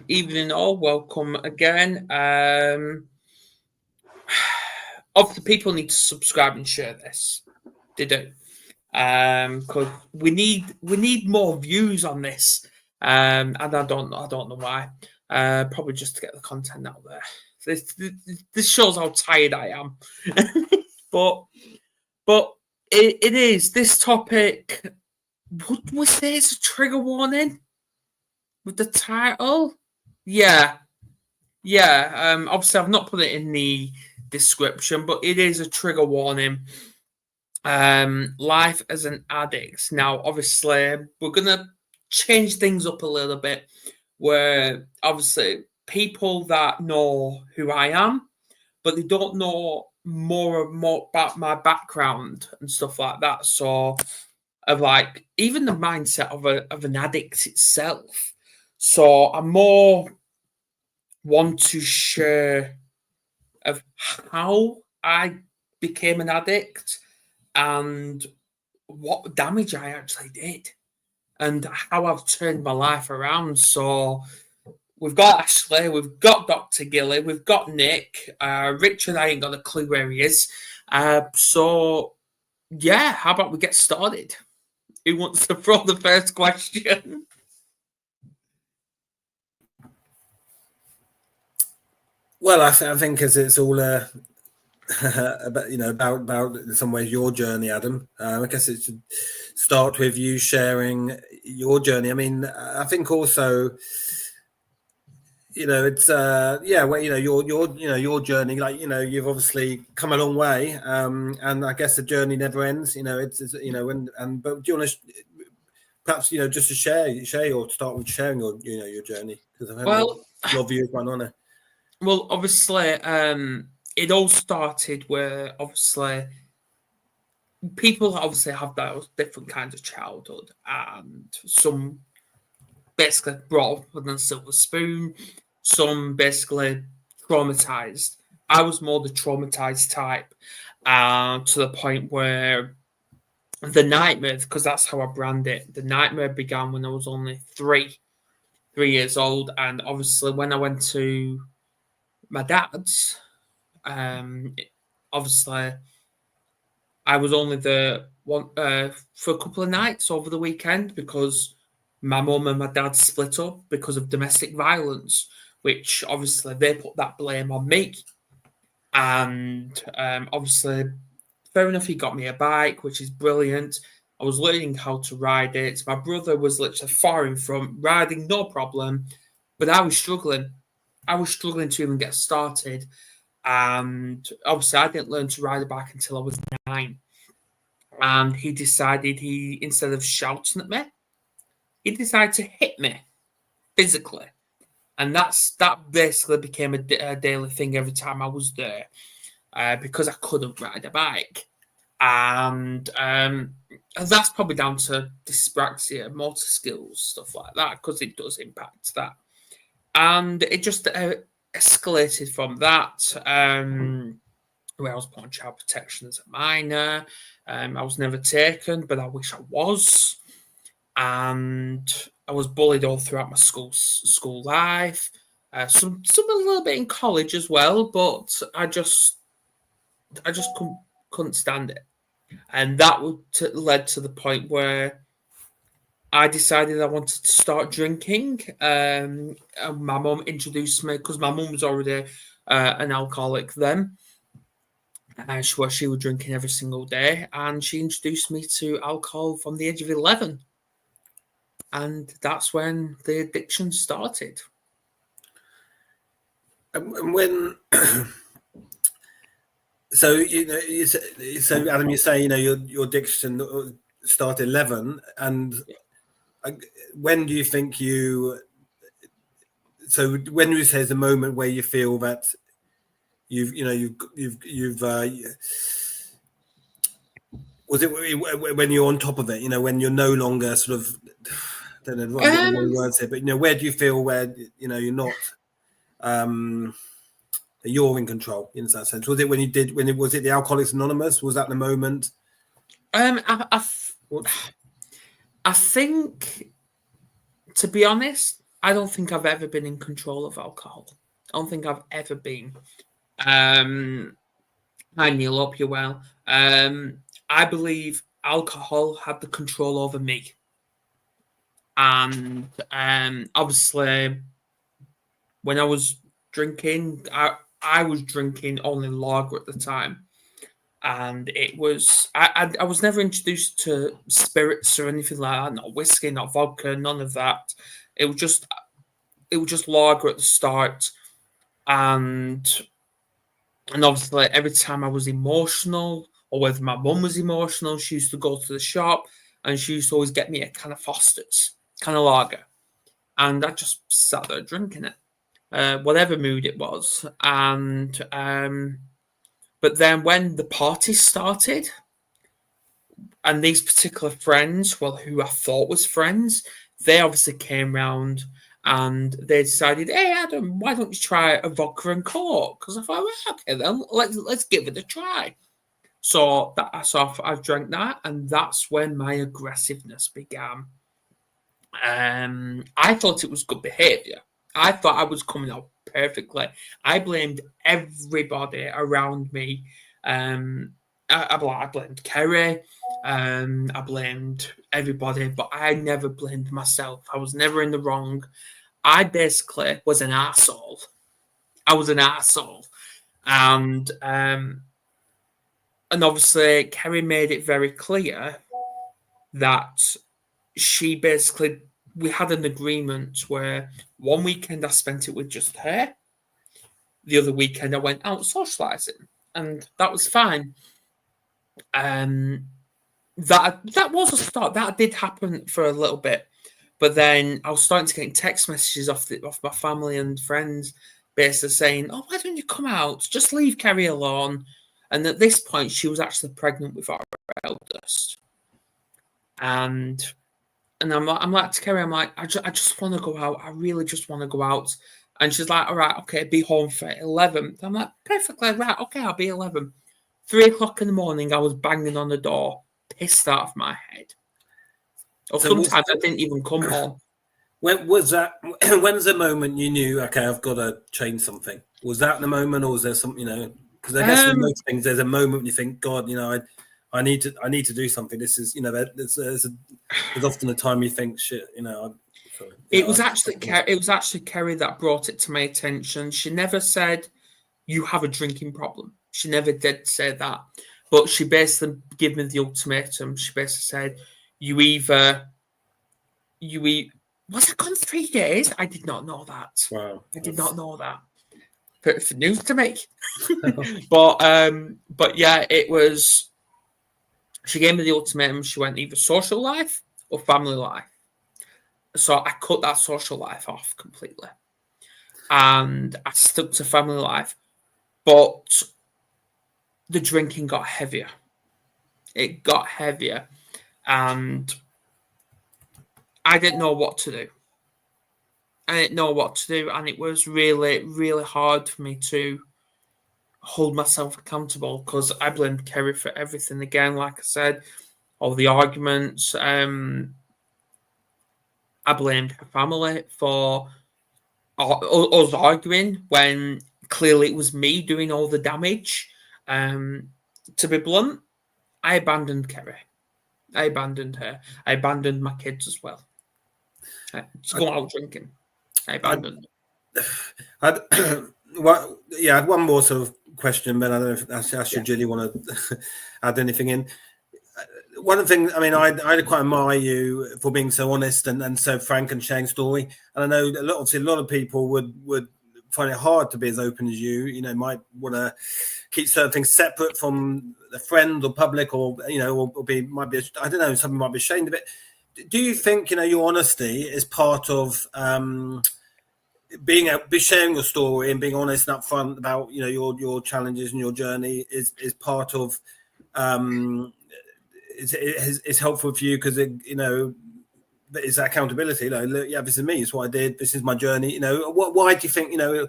evening all. Welcome again. Obviously, people need to subscribe and share this. They do, because we need more views on this. And I don't know why. Probably just to get the content out there. This shows how tired I am. but it is this topic. Would we say it's a trigger warning with the title? Yeah. Obviously, I've not put it in the description, but it is a trigger warning. Life as an addict. Now, obviously, we're gonna change things up a little bit. Where obviously people that know who I am, but they don't know more about my background and stuff like that. So, of like even the mindset of an addict itself. So, I'm more want to share of how I became an addict and what damage I actually did and how I've turned my life around. So we've got Ashley, we've got Dr. Gilly, we've got Nick, Richard, I ain't got a clue where he is. So yeah, how about we get started? Who wants to throw the first question? Well, I think as it's all about about in some ways your journey, Adam. I guess it should start with you sharing your journey. I mean, I think also, it's your journey. Like you've obviously come a long way, and I guess the journey never ends. But do you want to perhaps just to share or start with sharing your journey, because I've had your views going on it. Well, obviously, it all started where obviously people obviously have those different kinds of childhood, and some basically brought up with a silver spoon, some basically traumatized. I was more the traumatized type, to the point where the nightmare, because that's how I brand it, the nightmare began when I was only 3 years old, and obviously when I went to my dad's, obviously I was only there for a couple of nights over the weekend because my mum and my dad split up because of domestic violence, which obviously they put that blame on me. And obviously, fair enough, he got me a bike, which is brilliant. I was learning how to ride it. My brother was literally far in front, riding no problem, but I was struggling. I was struggling to even get started. And obviously, I didn't learn to ride a bike until I was 9. And he decided instead of shouting at me, he decided to hit me physically. And that basically became a daily thing every time I was there, because I couldn't ride a bike. And that's probably down to dyspraxia, motor skills, stuff like that, because it does impact that. And it just escalated from that, where I was put on child protection as a minor. I was never taken, but I wish I was. And I was bullied all throughout my school life. Some a little bit in college as well, but I just couldn't stand it. And that led to the point where I decided I wanted to start drinking. And my mum introduced me, because my mum was already an alcoholic then. She was drinking every single day, and she introduced me to alcohol from the age of 11. And that's when the addiction started. And when... So Adam, you say your addiction started 11, and when do you think you? So when you say the moment where you feel that you've was it when you're on top of it? When you're no longer sort of, I don't know what the words here, but where do you feel where you're not you're in control in that sense? Was it when was it the Alcoholics Anonymous? Was that the moment? I think, to be honest, I don't think I've ever been in control of alcohol. I don't think I've ever been. Hi, Neil, hope you're well. I believe alcohol had the control over me. And obviously, when I was drinking, I was drinking only lager at the time. And it was, I was never introduced to spirits or anything like that, not whiskey, not vodka, none of that. It was just lager at the start. And obviously, every time I was emotional, or whether my mum was emotional, she used to go to the shop and she used to always get me a can of Foster's, can of lager. And I just sat there drinking it, whatever mood it was. And but then when the party started, and these particular friends, well, who I thought was friends, they obviously came round and they decided, hey, Adam, why don't you try a vodka and coke? Because I thought, well, okay, then let's give it a try. So I've drank that, and that's when my aggressiveness began. I thought it was good behaviour. I thought I was coming out perfectly. I blamed everybody around me. I blamed Kerry. I blamed everybody, but I never blamed myself. I was never in the wrong. I basically was an arsehole. I was an arsehole. And obviously, Kerry made it very clear that she basically, we had an agreement where one weekend I spent it with just her. The other weekend I went out socialising, and that was fine. That was a start. That did happen for a little bit, but then I was starting to get text messages off my family and friends, basically saying, "Oh, why don't you come out? Just leave Kerry alone." And at this point, she was actually pregnant with our eldest, and I'm like to Kerry, I'm like, I just want to go out. I really just want to go out. And she's like, all right, okay, be home for 11. I'm like, perfectly right, okay, I'll be 11. 3:00 in the morning, I was banging on the door, pissed out of my head. Or so sometimes I didn't even come home. When was that? When's the moment you knew, okay, I've got to change something? Was that the moment, or was there something, because I guess with most things, there's a moment when you think, God, I need to do something. This is, there's often a time you think, shit, It was actually Kerry that brought it to my attention. She never said, you have a drinking problem. She never did say that. But she basically gave me the ultimatum. She basically said, was it gone 3 days? I did not know that. Wow. I did not know that. It's news to me. But yeah, it was, she gave me the ultimatum. She went either social life or family life. So I cut that social life off completely. And I stuck to family life. But the drinking got heavier. It got heavier. And I didn't know what to do. And it was really, really hard for me to hold myself accountable because I blamed Kerry for everything. Again, like I said, all the arguments. I blamed her family for us arguing when clearly it was me doing all the damage. To be blunt, I abandoned Kerry. I abandoned her. I abandoned my kids as well. Just going out drinking. I abandoned them. I had one more sort of question, but I don't know if Ash or Gilly want to add anything in. One of the things, I quite admire you for being so honest and so frank and sharing story. And I know a lot of people would find it hard to be as open as you. Might want to keep certain things separate from a friend or public, or might be I don't know, something might be ashamed of it. Do you think your honesty is part of sharing your story and being honest and upfront about your challenges and your journey is part of it's helpful for you because it's that accountability. Look, yeah, this is me. It's what I did. This is my journey. Why do you think? Why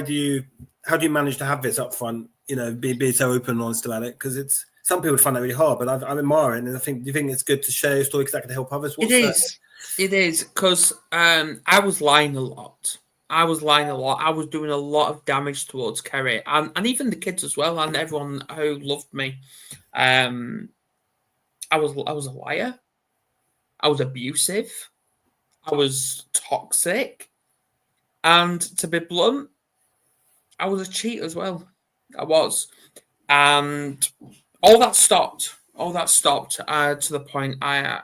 do you? How do you manage to have this upfront? Be so open and honest about it? Because some people find that really hard, but I admire it, and I think. Do you think it's good to share your story because that can help others? It is. It is because I was lying a lot. I was lying a lot. I was doing a lot of damage towards Kerry and even the kids as well, and everyone who loved me. I was a liar. I was abusive. I was toxic, and to be blunt, I was a cheat as well. I was, and all that stopped. All that stopped to the point I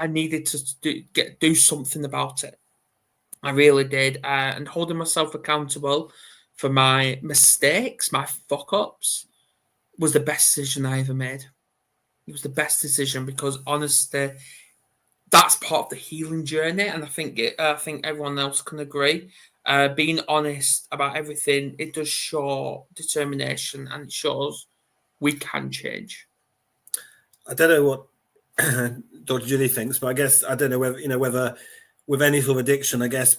needed to do something about it. I really did, and holding myself accountable for my mistakes, my fuck ups, was the best decision I ever made. It was the best decision because honestly, that's part of the healing journey, and I think everyone else can agree. Being honest about everything, it does show determination, and it shows we can change. I don't know what Dr. Julie thinks, but I guess I don't know whether with any sort of addiction, I guess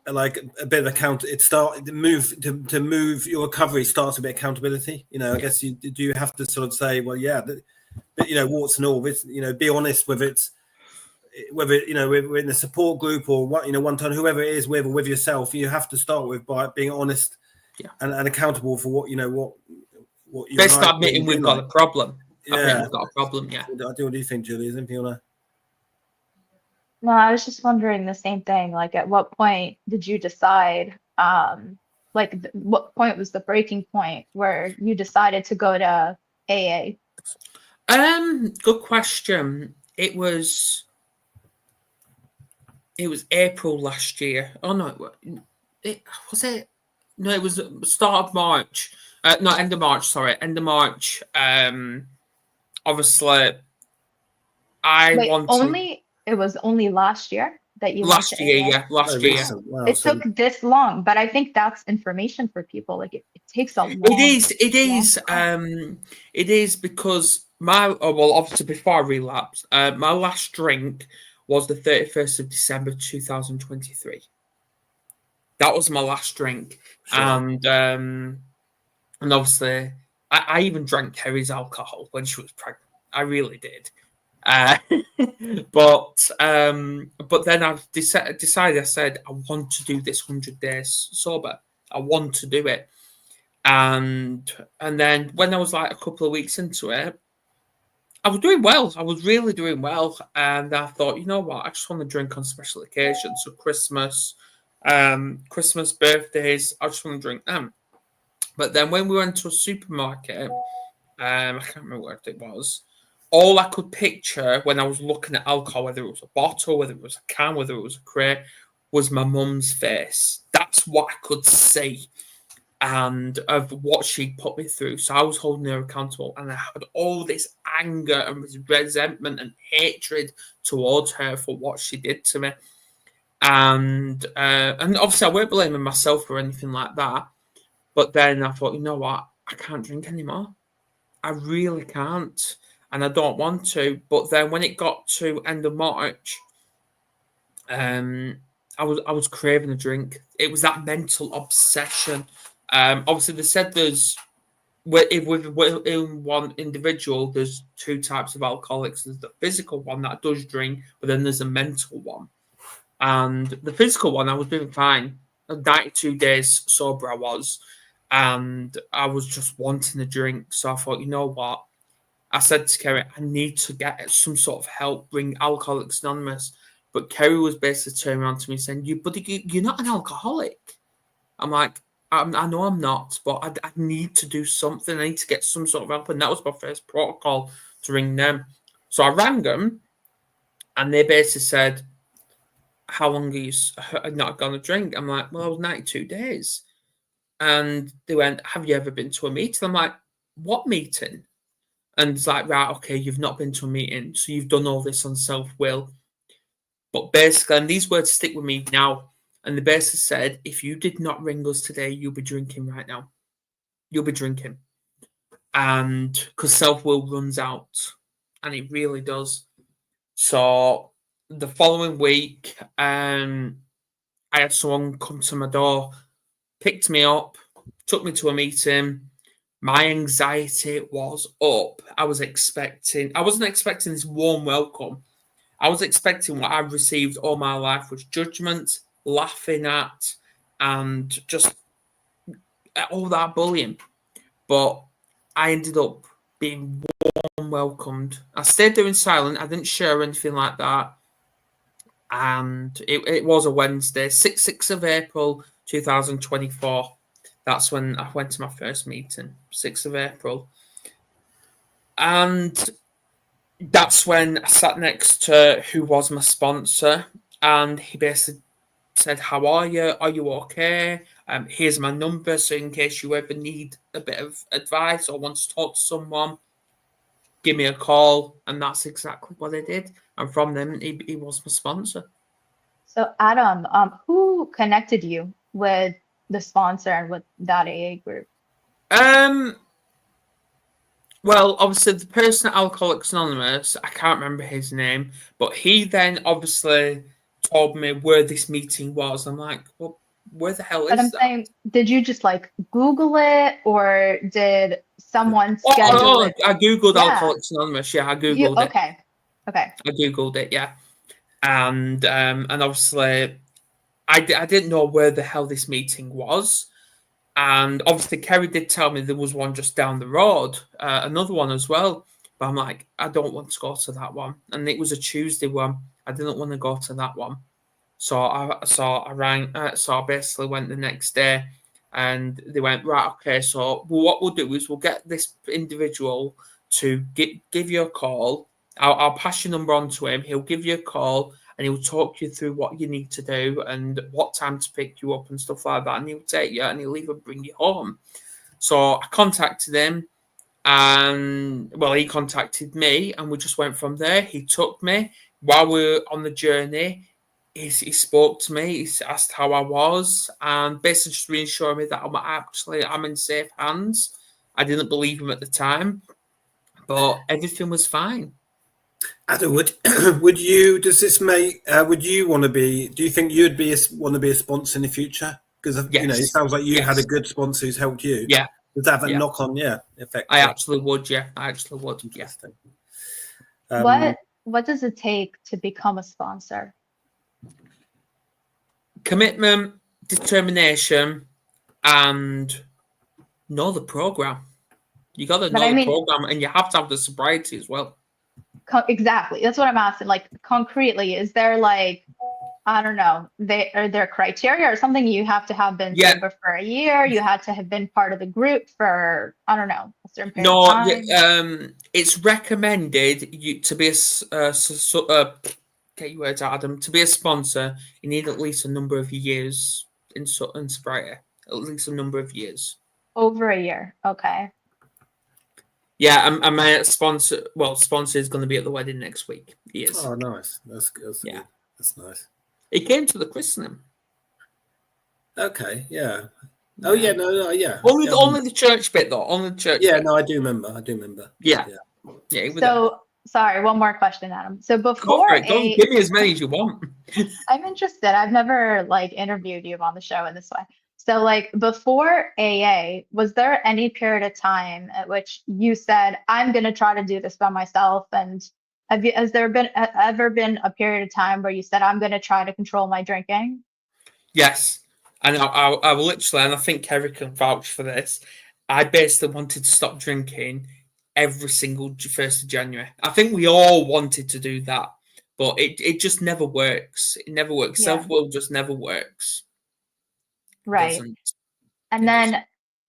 like a bit of to move your recovery starts a bit of accountability. I guess you have to sort of say, well, yeah, but warts and all, be honest with it. Whether we're in a support group or one time, whoever it is with yourself, you have to start with by being honest and accountable for what what you basically admitting we've got a problem. Yeah, I think we've got a problem. Yeah. What do you think, Julie? Is anything on that? No, I was just wondering the same thing. Like, at what point did you decide? What point was the breaking point where you decided to go to AA? Good question. It was April last year. Oh no, it was it. No, it was start of March. No, end of March. Sorry, end of March. Obviously, It was only last year that you last went to year. AA? Yeah, last year. Wow, it took this long, but I think that's information for people. Like, it takes a long. It is because obviously before I relapsed, my last drink was the 31st of December 2023. That was my last drink. Sure. And obviously I even drank Kerry's alcohol when she was pregnant. I really did. But then I decided, I said, I want to do this 100 days sober. I want to do it. And then when I was like a couple of weeks into it, I was doing well. I was really doing well. And I thought, you know what? I just want to drink on special occasions. So Christmas, birthdays, I just want to drink them. But then when we went to a supermarket, I can't remember what it was, all I could picture when I was looking at alcohol, whether it was a bottle, whether it was a can, whether it was a crate, was my mum's face. That's what I could see. And of what she put me through. So I was holding her accountable, and I had all this anger and resentment and hatred towards her for what she did to me. And obviously I weren't blaming myself or anything like that. But then I thought, you know what? I can't drink anymore. I really can't. And I don't want to. But then when it got to end of March, I was craving a drink. It was that mental obsession. Obviously, they said in one individual, there's two types of alcoholics. There's the physical one that does drink, but then there's a mental one. And the physical one, I was doing fine. 92 days sober I was. And I was just wanting a drink. So I thought, you know what? I said to Kerry, I need to get some sort of help, bring Alcoholics Anonymous. But Kerry was basically turning around to me saying, you're not an alcoholic. I'm like, I know I'm not, but I need to do something. I need to get some sort of help. And that was my first protocol, to ring them. So I rang them, and they basically said, how long are you not going to drink? I'm like, well, I was 92 days. And they went, have you ever been to a meeting? I'm like, what meeting? And it's like, right, okay, you've not been to a meeting, so you've done all this on self-will. But basically, and these words stick with me now, and the basically said, if you did not ring us today, you'll be drinking right now. You'll be drinking. And because self-will runs out, and it really does. So the following week, I had someone come to my door, picked me up, took me to a meeting. My anxiety was up. I wasn't expecting this warm welcome. I was expecting what I've received all my life was judgment, laughing at, and just all that bullying. But I ended up being warm welcomed. I stayed there in silent. I didn't share anything like that. And it was a Wednesday, 6th of April 2024. That's when I went to my first meeting, 6th of April. And that's when I sat next to who was my sponsor, and he basically said, "How are you? Are you okay? Here's my number, so in case you ever need a bit of advice or want to talk to someone, give me a call." And that's exactly what I did. And from then, he was my sponsor. So Adam, who connected you with the sponsor and with that AA group? Well, obviously the person at Alcoholics Anonymous, I can't remember his name, but he then obviously told me where this meeting was. I'm like, well, where the hell But is I'm that? saying, did you just like Google it, or did someone schedule it? I googled Yeah. Alcoholics Anonymous. Yeah, I googled it. Okay. I googled it. Yeah, and obviously I didn't know where the hell this meeting was. And obviously, Kerry did tell me there was one just down the road, another one as well. But I'm like, I don't want to go to that one. And it was a Tuesday one. I didn't want to go to that one. So I rang. So I basically went the next day, and they went, right, okay. So what we'll do is we'll get this individual to give you a call. I'll pass your number on to him. He'll give you a call, and he'll talk you through what you need to do and what time to pick you up and stuff like that. And he'll take you and he'll even bring you home. So I contacted him, and well, he contacted me, and we just went from there. He took me while we were on the journey. He spoke to me. He asked how I was, and basically just reassured me that I'm in safe hands. I didn't believe him at the time, but everything was fine. Adam, would you? Does this make? Would you want to be? Do you think you'd want to be a sponsor in the future? Because you know, it sounds like you had a good sponsor who's helped you. Yeah. Does that have a knock on? Yeah, effect. I actually would. Yeah, I actually would. Interesting. Yeah. What does it take to become a sponsor? Commitment, determination, and know the program. You got to know the program, and you have to have the sobriety as well. Exactly. That's what I'm asking. Like, concretely, is there like, I don't know, are there criteria or something? You have to have been sober for a year. You had to have been part of the group for, I don't know, a certain period of time. It's recommended you to be get your words out, Adam. To be a sponsor, you need at least a number of years in sobriety. At least a number of years. Over a year. Okay. Yeah, and my sponsor is going to be at the wedding next week. He is. Oh, nice. That's good. That's nice. He came to the christening. Okay, yeah. Oh, yeah, no, yeah. Only the church bit, though. Only the church bit. No, I do remember. Yeah. So, sorry, one more question, Adam. So before give me as many as you want. I'm interested. I've never like interviewed you on the show in this way. So like before AA, was there any period of time at which you said, I'm going to try to do this by myself? And has there ever been a period of time where you said, I'm going to try to control my drinking? Yes. And I literally, and I think Kerry can vouch for this, I basically wanted to stop drinking every single 1st of January. I think we all wanted to do that, but it just never works. It never works. Yeah. Self-will just never works. Right. And then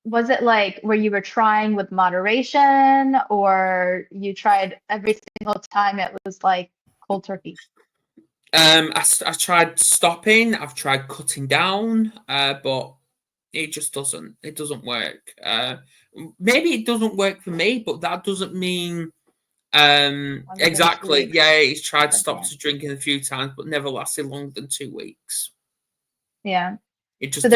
was it like where you were trying with moderation, or you tried every single time it was like cold turkey? I tried stopping. I've tried cutting down, but it just doesn't. It doesn't work. Maybe it doesn't work for me, but that doesn't mean exactly. Yeah, he's tried to stop drinking a few times, but never lasted longer than 2 weeks. Yeah. It just so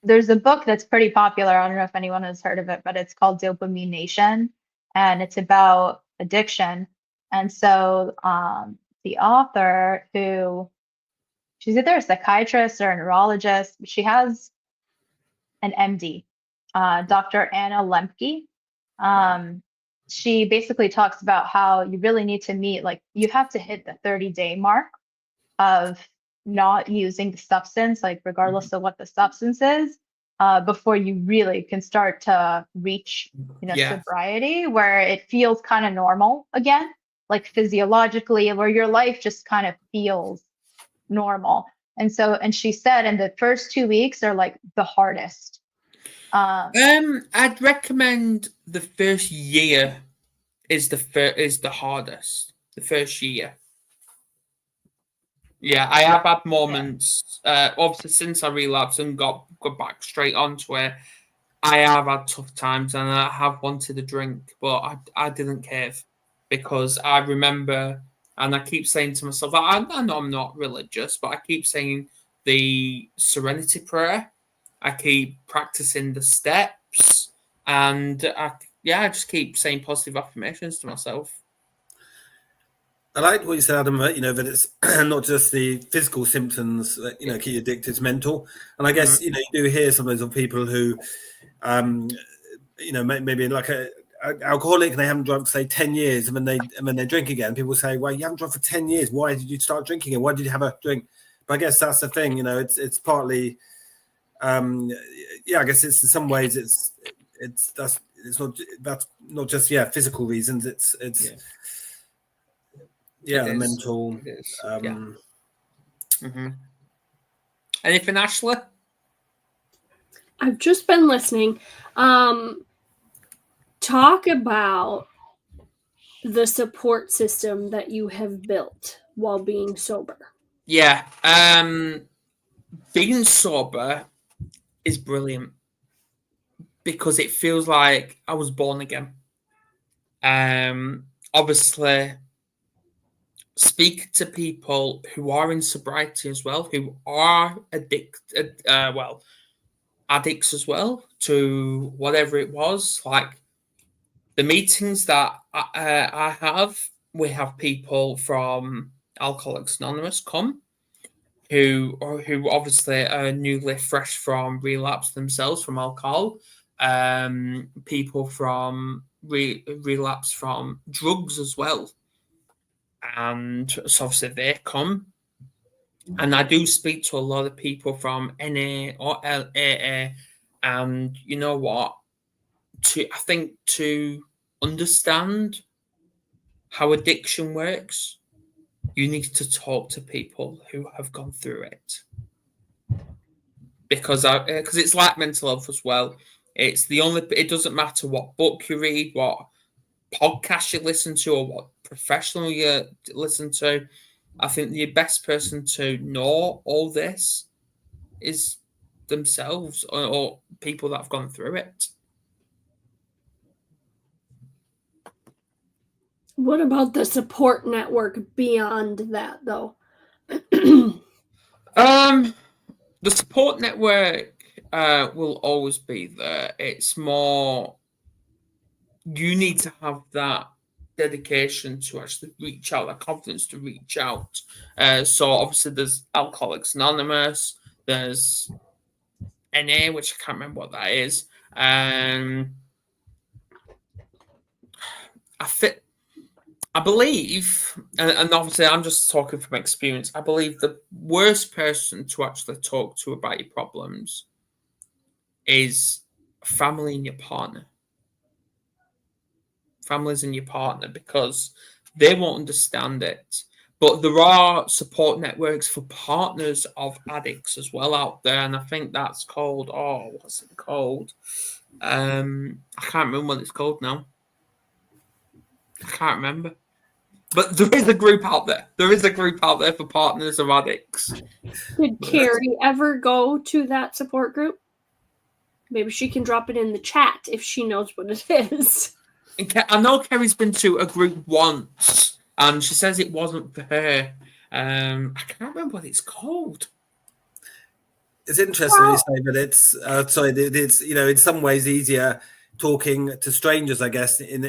there's a book that's pretty popular. I don't know if anyone has heard of it, but it's called Dopamine Nation, and it's about addiction. And so the author, who she's either a psychiatrist or a neurologist, she has an MD, Dr. Anna Lembke. she basically talks about how you really need to meet, like, you have to hit the 30-day mark of not using the substance, like, regardless of what the substance is, before you really can start to reach, sobriety, where it feels kind of normal again, like physiologically, where your life just kind of feels normal. And she said, in the first 2 weeks are like the hardest. I'd recommend the first year is the hardest. The first year. Yeah, I have had moments. Obviously, since I relapsed and got back straight onto it, I have had tough times and I have wanted a drink, but I didn't cave because I remember, and I keep saying to myself, I know I'm not religious, but I keep saying the serenity prayer. I keep practicing the steps, and I just keep saying positive affirmations to myself. I like what you said, Adam, that it's not just the physical symptoms that, keep you addicted, it's mental. And I guess, you do hear sometimes of people who, maybe like an alcoholic and they haven't drunk for, say, 10 years, and when they drink again, people say, well, you haven't drunk for 10 years. Why did you start drinking again? Why did you have a drink? But I guess that's the thing, it's partly, I guess it's in some ways that's not just physical reasons. It's the mental. Anything, Ashley? I've just been listening. Talk about the support system that you have built while being sober. Yeah. Being sober is brilliant because it feels like I was born again. Obviously, speak to people who are in sobriety as well, who are addicts as well to whatever it was. Like the meetings that I have, we have people from Alcoholics Anonymous come who obviously are newly fresh from relapse themselves from alcohol, people from relapse from drugs as well. And so obviously they come. And I do speak to a lot of people from NA or LAA. And you know what? I think to understand how addiction works, you need to talk to people who have gone through it. Because it's like mental health as well. It doesn't matter what book you read, what podcast you listen to, or what professional you listen to. I think the best person to know all this is themselves or people that have gone through it. What about the support network beyond that, though? The support network will always be there. It's more you need to have that dedication to actually reach out, that confidence to reach out. So obviously there's Alcoholics Anonymous, there's NA, which I can't remember what that is. I believe, and obviously I'm just talking from experience, I believe the worst person to actually talk to about your problems is family and your partner. Families and your partner, because they won't understand it. But there are support networks for partners of addicts as well out there, and I think that's called, what's it called? I can't remember what it's called now. I can't remember. But there is a group out there. There is a group out there for partners of addicts. Did Carrie ever go to that support group? Maybe she can drop it in the chat if she knows what it is. I know Kerry's been to a group once, and she says it wasn't for her. I can't remember what it's called. It's interesting you say that it's it's in some ways easier talking to strangers, I guess, in the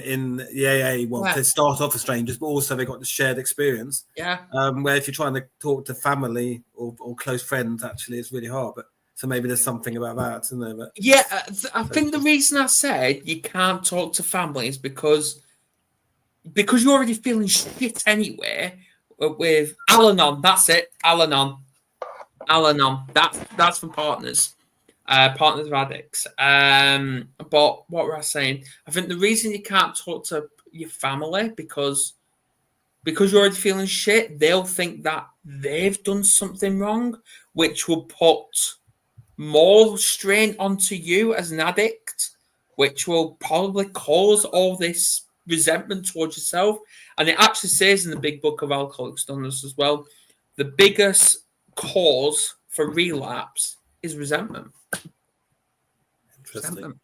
AA. Well, to start off as strangers, but also they got the shared experience. Yeah. Where if you're trying to talk to family or close friends, actually, it's really hard. But so maybe there's something about that, isn't there? But, I think the reason I said you can't talk to family is because because you're already feeling shit anyway with Al-Anon. That's it, Al-Anon. That's for partners. Partners of addicts. But what were I saying? I think the reason you can't talk to your family because you're already feeling shit, they'll think that they've done something wrong, which will put more strain onto you as an addict, which will probably cause all this resentment towards yourself. And it actually says in the big book of Alcoholics Anonymous as well, the biggest cause for relapse is resentment. Interesting.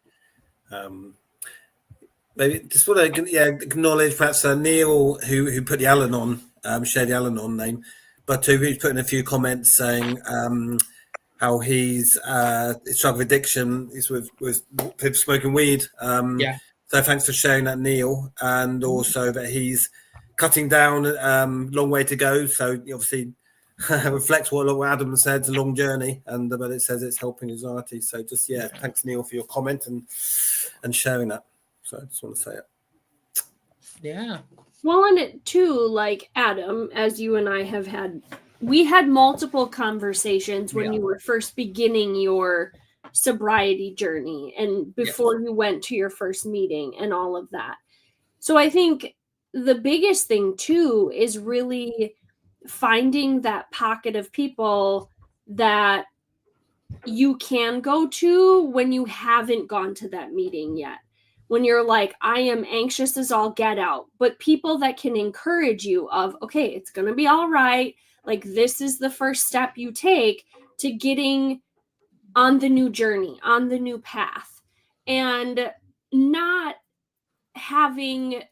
Maybe just want to acknowledge perhaps Neil who put the Al-Anon, shared the Al-Anon name, but who's put in a few comments saying how he's struggled with addiction, he's with people smoking weed. So thanks for sharing that, Neil, and also that he's cutting down, long way to go. So obviously reflects what Adam said, it's a long journey, and but it says it's helping anxiety. So just thanks, Neil, for your comment and sharing that. So I just want to say it. Yeah. Well, and it too, like Adam, as you and I have had, we had multiple conversations when you were first beginning your sobriety journey and before you went to your first meeting and all of that. So I think the biggest thing too is really finding that pocket of people that you can go to when you haven't gone to that meeting yet. When you're like, I am anxious as all get out, but people that can encourage you of, okay, it's going to be all right. Like, this is the first step you take to getting on the new journey, on the new path, and not having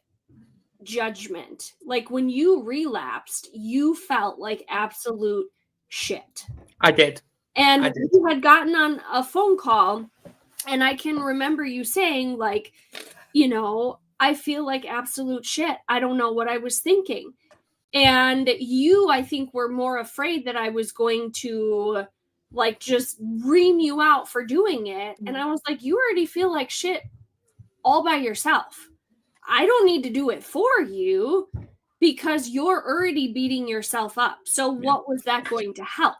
judgment. Like, when you relapsed, you felt like absolute shit. I did. And you had gotten on a phone call, and I can remember you saying, like, you know, I feel like absolute shit. I don't know what I was thinking. And you, I think, were more afraid that I was going to, like, just ream you out for doing it. And I was like, you already feel like shit all by yourself. I don't need to do it for you because you're already beating yourself up. So what was that going to help?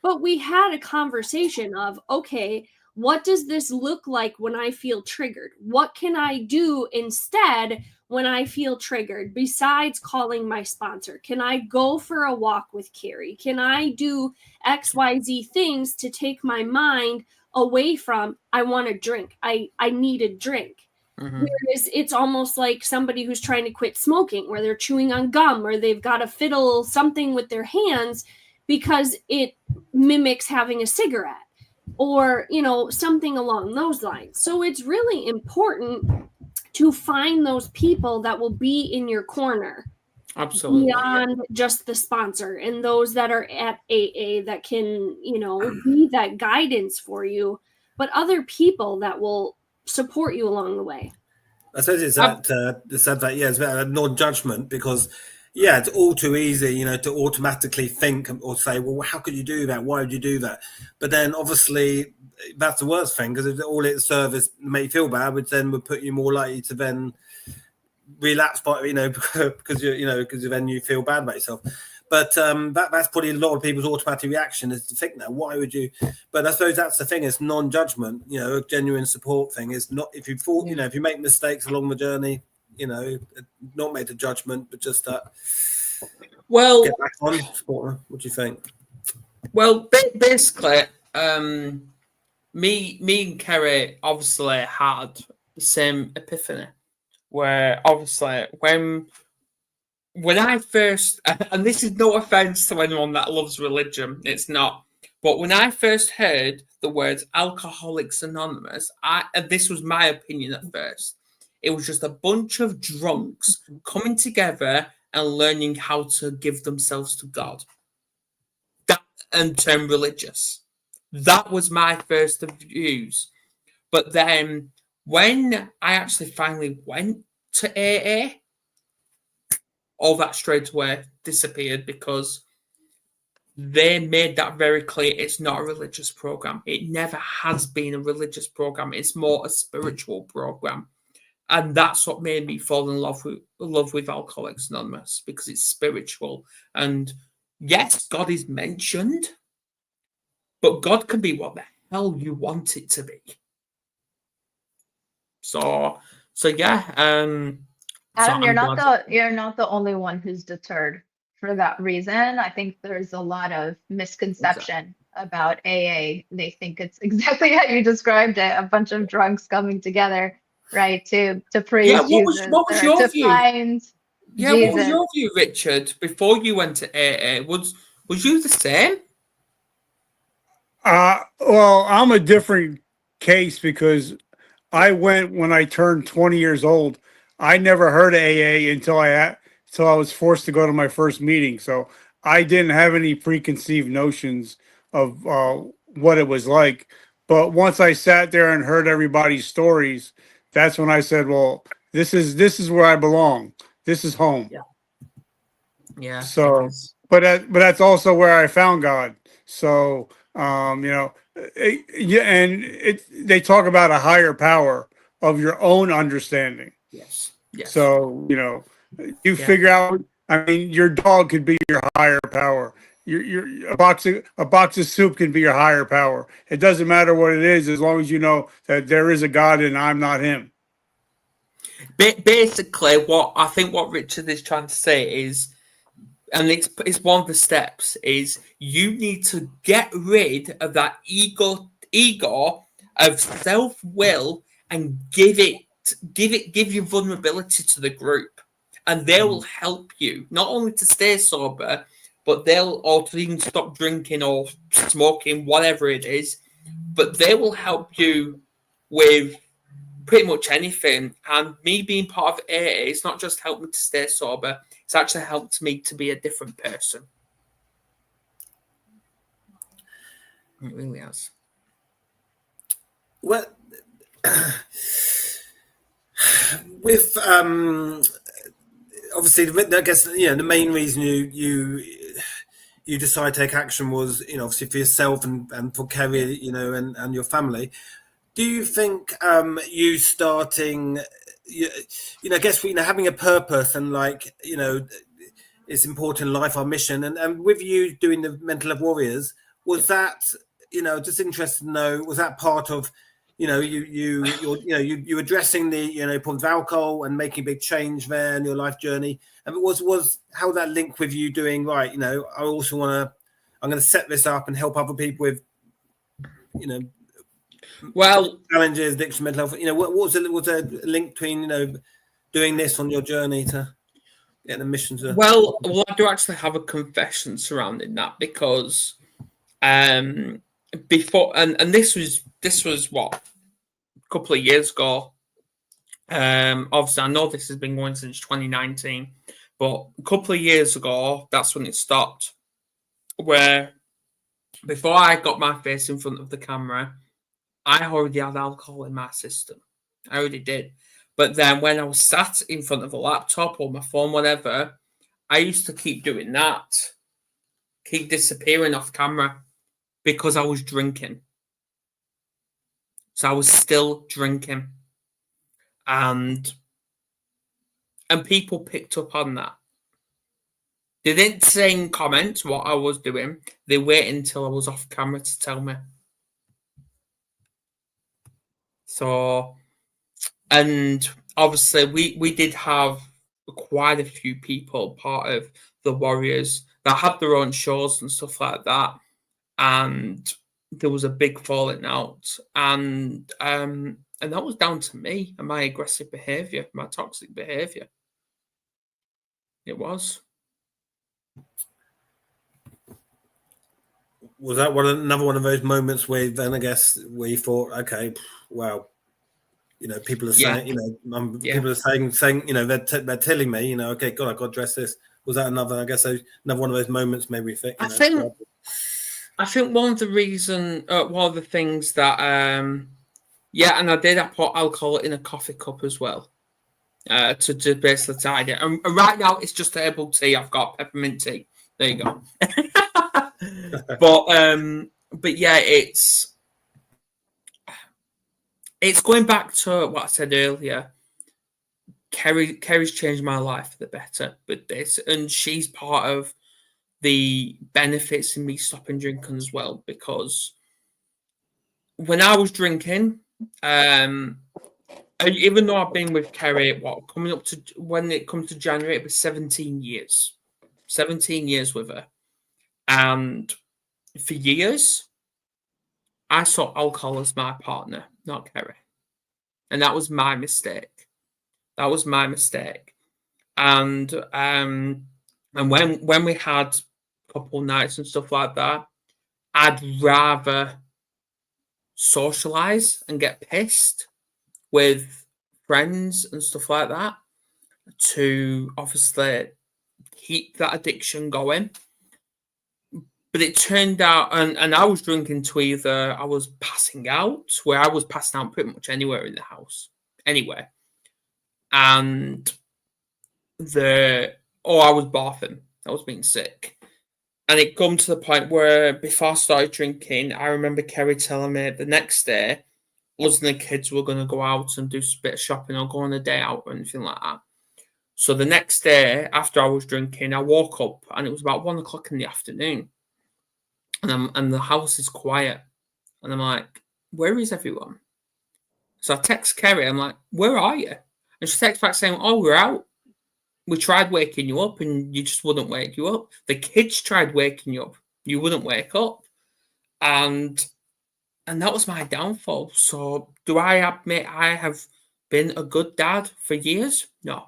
But we had a conversation of, okay, what does this look like when I feel triggered? What can I do instead when I feel triggered besides calling my sponsor? Can I go for a walk with Carrie? Can I do XYZ things to take my mind away from, I want a drink. I need a drink. Mm-hmm. Whereas it's almost like somebody who's trying to quit smoking, where they're chewing on gum or they've got to fiddle something with their hands because it mimics having a cigarette. Or, you know, something along those lines. So it's really important to find those people that will be in your corner. Absolutely. Beyond just the sponsor, and those that are at AA that can, you know, be that guidance for you, but other people that will support you along the way. I suppose it's it's about non-judgment, because it's all too easy, you know, to automatically think or say, well, how could you do that? Why would you do that? But then obviously that's the worst thing, because if all it serves is make you feel bad, which then would put you more likely to then relapse, by, you know, because then you feel bad about yourself. But that's probably a lot of people's automatic reaction is to think that. Why would you? But I suppose that's the thing. It's non-judgment. You know, a genuine support thing is not, if you fall, you know, if you make mistakes along the journey, you know, not made a judgment, but just that. Well, get back on support. What do you think? Well, basically, me and Kerry obviously had the same epiphany, where obviously when I first, and this is no offense to anyone that loves religion, it's not, but when I first heard the words Alcoholics Anonymous, and this was my opinion at first, it was just a bunch of drunks coming together and learning how to give themselves to God. That, and turn religious. That was my first views. But then when I actually finally went to AA, all that straight away disappeared, because they made that very clear. It's not a religious program. It never has been a religious program. It's more a spiritual program. And that's what made me fall in love with Alcoholics Anonymous, because it's spiritual. And yes, God is mentioned, but God can be what the hell you want it to be. So yeah. Adam, you're not the only one who's deterred for that reason. I think there's a lot of misconception about AA. They think it's exactly how you described it, a bunch of drunks coming together, right, to praise Jesus. What was your view? Find yeah, Jesus. what was your view, Richard, before you went to AA? Was you the same? Well, I'm a different case because I went when I turned 20 years old. I never heard of AA until I was forced to go to my first meeting. So I didn't have any preconceived notions of what it was like. But once I sat there and heard everybody's stories, that's when I said, "Well, this is where I belong. This is home." Yeah. So, but that's also where I found God. So, they talk about a higher power of your own understanding. Yes. So, you figure out. I mean, your dog could be your higher power. A box of soup can be your higher power. It doesn't matter what it is, as long as you know that there is a God and I'm not him. Basically, what Richard is trying to say is, and it's one of the steps, is you need to get rid of that ego of self-will and give your vulnerability to the group, and they will help you not only to stay sober, but or to even stop drinking or smoking, whatever it is. But they will help you with pretty much anything. And me being part of AA, it's not just helped me to stay sober, it's actually helped me to be a different person. It really has. Well, with obviously, I guess the main reason you decide to take action was obviously for yourself and for Kerry, and your family. Do you think you starting, I guess having a purpose and it's important in life, our mission, and with you doing the Mental Health Warriors, was that just interested to know, was that part of you addressing the problems of alcohol and making a big change there in your life journey, and it was how that linked with you doing I also I'm going to set this up and help other people with challenges, addiction, mental health. What was a link between doing this on your journey to get the mission to? Well, I do actually have a confession surrounding that, because before and this was what, a couple of years ago. Obviously, I know this has been going since 2019, but a couple of years ago, that's when it stopped. Where before I got my face in front of the camera, I already had alcohol in my system. I already did. But then when I was sat in front of a laptop or my phone, whatever, I used to keep doing that, keep disappearing off camera, because I was drinking. So I was still drinking. And people picked up on that. They didn't say in comments what I was doing. They waited until I was off camera to tell me. So, and obviously we did have quite a few people part of the Warriors that had their own shows and stuff like that. And there was a big falling out. And that was down to me and my aggressive behavior, my toxic behavior. It was. Was that another one of those moments where then I guess where you thought, okay, wow, people are saying, people are saying, they're telling me, okay, God, I've got to address this. Was that another one of those moments maybe you think? I think one of the things that, and I put alcohol in a coffee cup as well, to basically hide it. And right now it's just herbal tea. I've got peppermint tea. There you go. But yeah, it's going back to what I said earlier. Kerry's changed my life for the better with this, and she's part of the benefits in me stopping drinking as well, because when I was drinking, even though I've been with Kerry, coming up to, when it comes to January, it was 17 years. 17 years with her. And for years, I saw alcohol as my partner, not Kerry. And that was my mistake. And when we had a couple nights and stuff like that, I'd rather socialize and get pissed with friends and stuff like that to obviously keep that addiction going. But it turned out, and I was drinking to either I was passing out, where I was passing out pretty much anywhere in the house, anywhere. And I was barfing. I was being sick. And it come to the point where before I started drinking, I remember Kerry telling me the next day, us and the kids were going to go out and do a bit of shopping or go on a day out or anything like that. So the next day, after I was drinking, I woke up and it was about 1 o'clock in the afternoon. And the house is quiet. And I'm like, where is everyone? So I text Kerry, I'm like, where are you? And she texts back saying, oh, we're out. We tried waking you up and you just wouldn't wake you up. The kids tried waking you up. You wouldn't wake up. And that was my downfall. So do I admit I have been a good dad for years? No.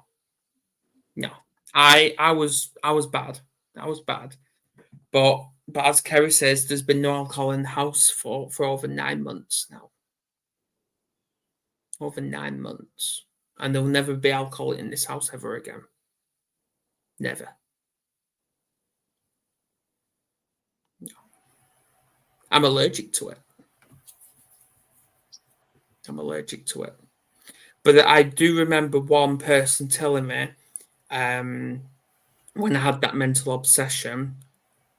I was bad. I was bad. But as Kerry says, there's been no alcohol in the house for over 9 months now. Over 9 months. And there'll never be alcohol in this house ever again. Never. No. I'm allergic to it. But I do remember one person telling me when I had that mental obsession,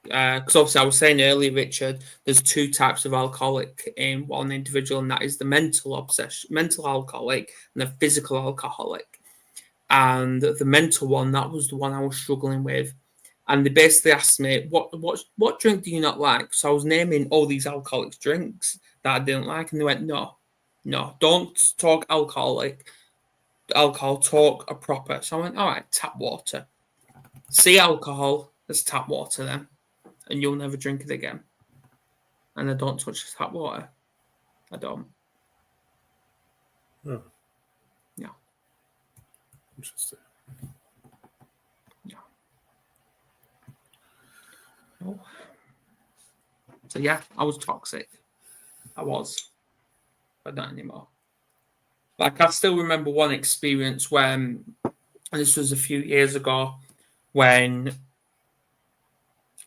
because obviously I was saying earlier, Richard, there's 2 types of alcoholic in one individual, and that is the mental alcoholic and the physical alcoholic. And the mental one, that was the one I was struggling with. And they basically asked me, what drink do you not like? So I was naming all these alcoholic drinks that I didn't like, and they went, no, don't talk alcohol, talk a proper. So I went, all right, tap water. See alcohol as tap water then, and you'll never drink it again. And I don't touch tap water. I don't. Oh. No. Interesting. No. No. So yeah, I was toxic. I was. But not anymore. Like, I still remember one experience when, and this was a few years ago, when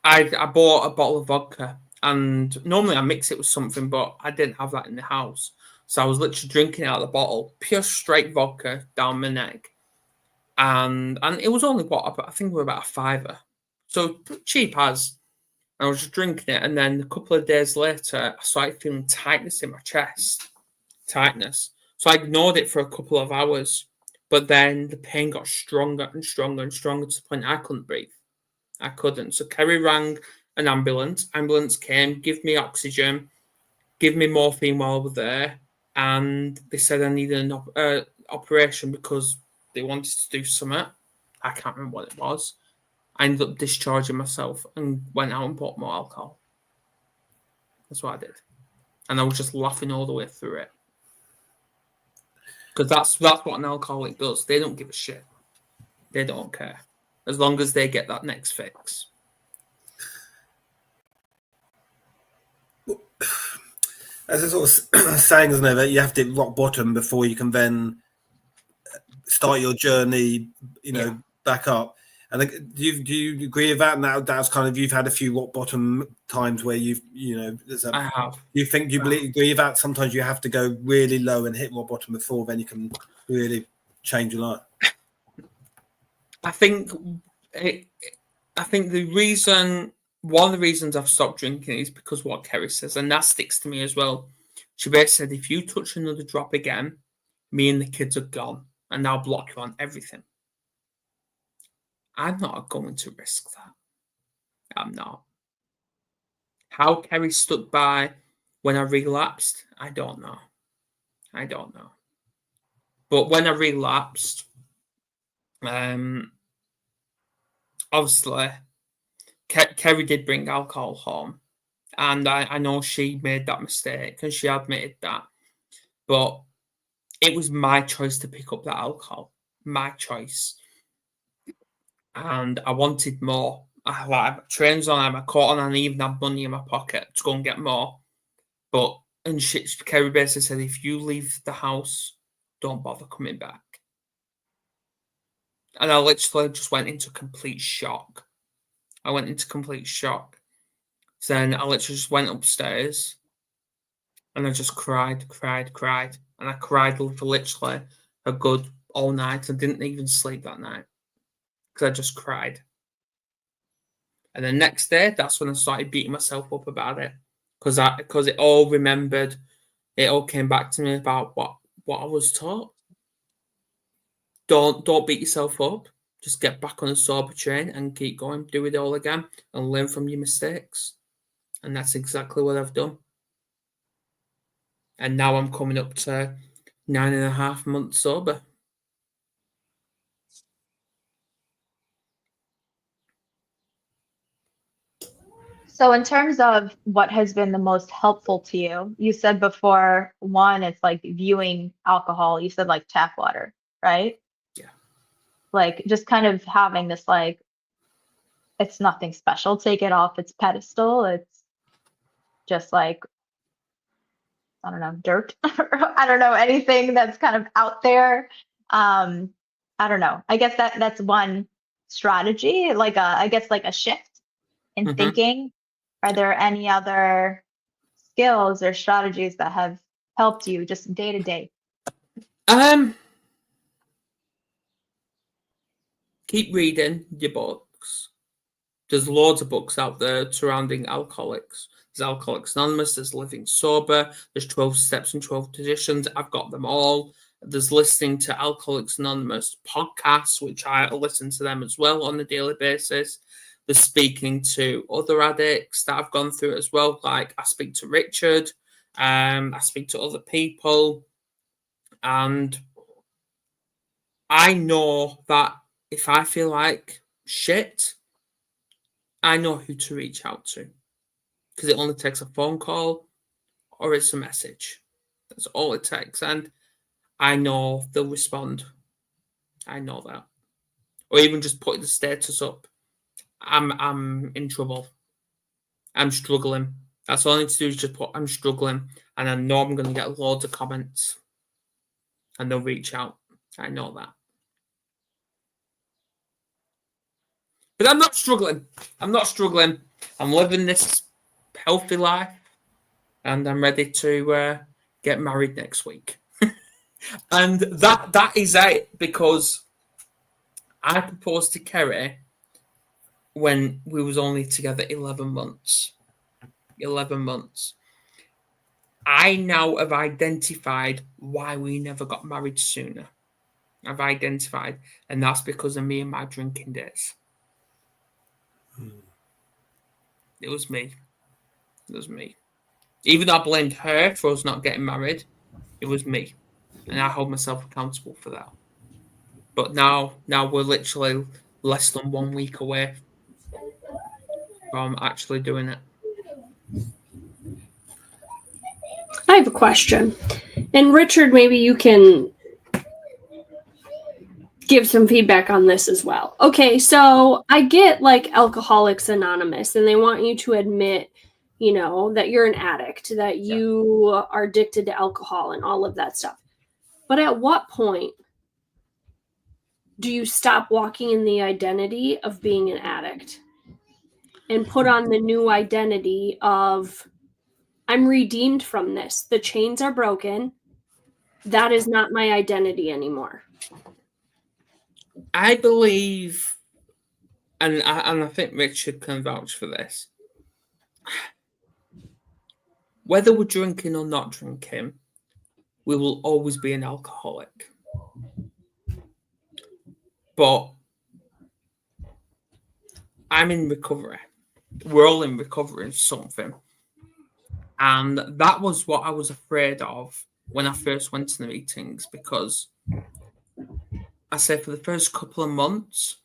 I bought a bottle of vodka, and normally I mix it with something, but I didn't have that in the house. So I was literally drinking out of the bottle, pure straight vodka down my neck. And it was only, I think we were about a £5. So cheap as. I was just drinking it, and then a couple of days later, I started feeling tightness in my chest. Tightness. So I ignored it for a couple of hours, but then the pain got stronger and stronger and stronger to the point I couldn't breathe. I couldn't. So Kerry rang an ambulance. Ambulance came, give me oxygen, give me morphine while I was there, and they said I needed an operation because they wanted to do something. I can't remember what it was. I ended up discharging myself and went out and bought more alcohol. That's what I did. And I was just laughing all the way through it. Because that's what an alcoholic does. They don't give a shit. They don't care. As long as they get that next fix. As a sort of saying, isn't it, that you have to hit rock bottom before you can then start your journey, back up. And do you agree with that? Now that's kind of, you've had a few rock bottom times where I have. Do you agree with that? Sometimes you have to go really low and hit rock bottom before then you can really change your life. I think the reason, one of the reasons I've stopped drinking is because what Kerry says, and that sticks to me as well. She basically said, if you touch another drop again, me and the kids are gone. and I'll block you on everything. I'm not going to risk that. I'm not. How Kerry stuck by when I relapsed, I don't know. But when I relapsed, obviously, Kerry did bring alcohol home. And I know she made that mistake, and she admitted that. But it was my choice to pick up that alcohol. My choice. And I wanted more. I had my trains on, I had my coat on, and I even had money in my pocket to go and get more. But, and Kerry basically said, if you leave the house, don't bother coming back. And I literally just went into complete shock. So then I literally just went upstairs and I just cried. And I cried for literally a good all night. I didn't even sleep that night because I just cried. And the next day, that's when I started beating myself up about it because it all remembered, it all came back to me about what I was taught. Don't beat yourself up. Just get back on the sober train and keep going. Do it all again and learn from your mistakes. And that's exactly what I've done. And now I'm coming up to 9.5 months sober. So in terms of what has been the most helpful to you, you said before, one, it's like viewing alcohol, you said like tap water, right? Yeah. Like just kind of having this like, it's nothing special, take it off its pedestal. It's just like, I don't know, dirt. I don't know, anything that's kind of out there. I don't know. I guess that's one strategy, like I guess like a shift in thinking. Are there any other skills or strategies that have helped you just day to day? Keep reading your books. There's loads of books out there surrounding alcoholics. There's Alcoholics Anonymous, there's Living Sober, there's 12 Steps and 12 Traditions. I've got them all. There's listening to Alcoholics Anonymous podcasts, which I listen to them as well on a daily basis. There's speaking to other addicts that I've gone through as well. Like I speak to Richard, I speak to other people, and I know that if I feel like shit, I know who to reach out to because it only takes a phone call or it's a message. That's all it takes, and I know they'll respond. I know that, or even just putting the status up. I'm in trouble. I'm struggling. That's all I need to do is just put I'm struggling, and I know I'm going to get loads of comments, and they'll reach out. I know that. But I'm not struggling. I'm living this healthy life, and I'm ready to get married next week. And that is it, because I proposed to Kerry when we was only together 11 months. 11 months. I now have identified why we never got married sooner. I've identified, and that's because of me and my drinking days. It was me. Even though I blamed her for us not getting married, it was me. And I hold myself accountable for that. But now we're literally less than 1 week away from actually doing it. I have a question. And Richard, maybe you can give some feedback on this as well. Okay, so I get like Alcoholics Anonymous, and they want you to admit, that you're an addict, that you are addicted to alcohol and all of that stuff. But at what point do you stop walking in the identity of being an addict and put on the new identity of, I'm redeemed from this. The chains are broken. That is not my identity anymore. I believe, and I think Richard can vouch for this, whether we're drinking or not drinking, we will always be an alcoholic. But I'm in recovery. We're all in recovery of something. And that was what I was afraid of when I first went to the meetings, because I said for the first couple of months,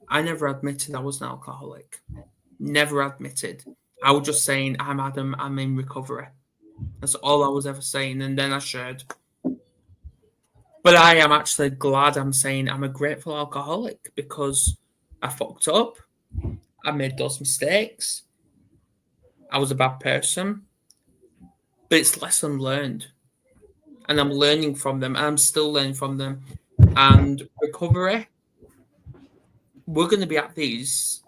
I never admitted I was an alcoholic. Never admitted. I was just saying, I'm Adam, I'm in recovery. That's all I was ever saying. And then I shared. But I am actually glad I'm saying I'm a grateful alcoholic, because I fucked up. I made those mistakes. I was a bad person. But it's lesson learned. And I'm learning from them. And I'm still learning from them. And recovery, we're going to be at this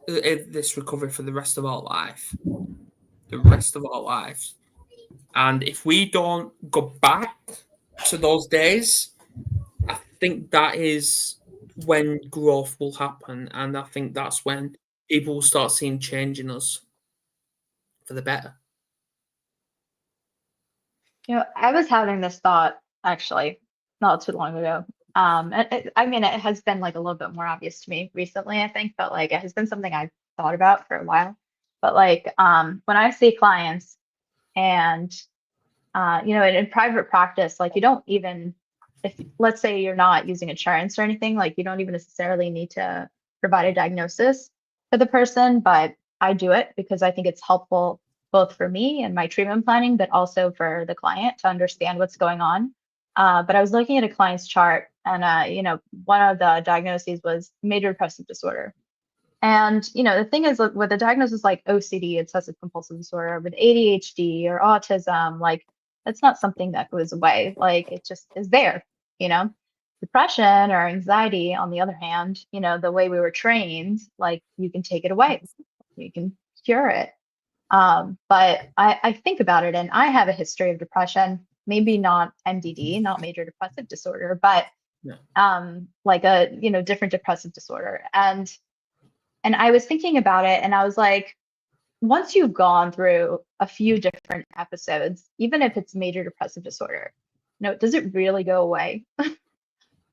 recovery for the rest of our life. The rest of our lives. And if we don't go back to those days, I think that is when growth will happen. And I think that's when people will start seeing change in us for the better. I was having this thought actually not too long ago. I mean, it has been like a little bit more obvious to me recently, I think, but like it has been something I've thought about for a while. But like when I see clients and in private practice, like you don't even, if let's say you're not using insurance or anything, like you don't even necessarily need to provide a diagnosis for the person, but I do it because I think it's helpful both for me and my treatment planning, but also for the client to understand what's going on. But I was looking at a client's chart, and one of the diagnoses was major depressive disorder. And the thing is, with a diagnosis like OCD, obsessive compulsive disorder, with ADHD or autism, like that's not something that goes away. Like it just is there. Depression or anxiety, on the other hand, the way we were trained, like you can take it away, you can cure it. But I think about it, and I have a history of depression, maybe not MDD, not major depressive disorder, but like a different depressive disorder. And I was thinking about it, and I was like, once you've gone through a few different episodes, even if it's major depressive disorder, does it really go away?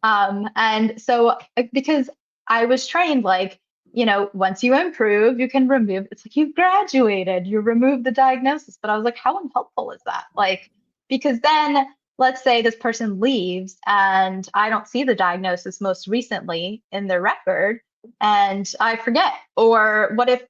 And so because I was trained like, once you improve, you can remove, it's like you've graduated, you remove the diagnosis. But I was like, how unhelpful is that? Like, because then let's say this person leaves and I don't see the diagnosis most recently in their record and I forget. Or what if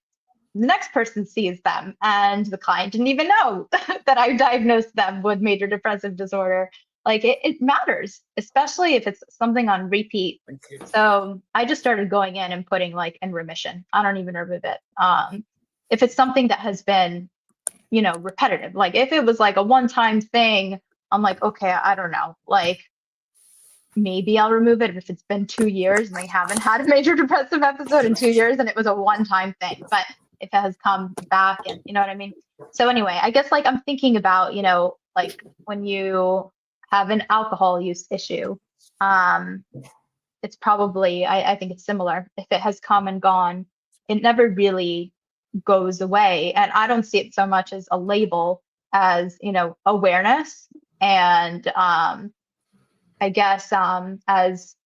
the next person sees them and the client didn't even know that I diagnosed them with major depressive disorder? Like it matters, especially if it's something on repeat. So I just started going in and putting like in remission. I don't even remove it. If it's something that has been, repetitive, like if it was like a one-time thing, I'm like, okay, I don't know, like maybe I'll remove it if it's been 2 years and they haven't had a major depressive episode in 2 years and it was a one-time thing. But if it has come back, and you know what I mean? So anyway, I guess like I'm thinking about, like when you have an alcohol use issue, it's probably, I think it's similar. If it has come and gone, it never really goes away. And I don't see it so much as a label as, awareness. And I guess as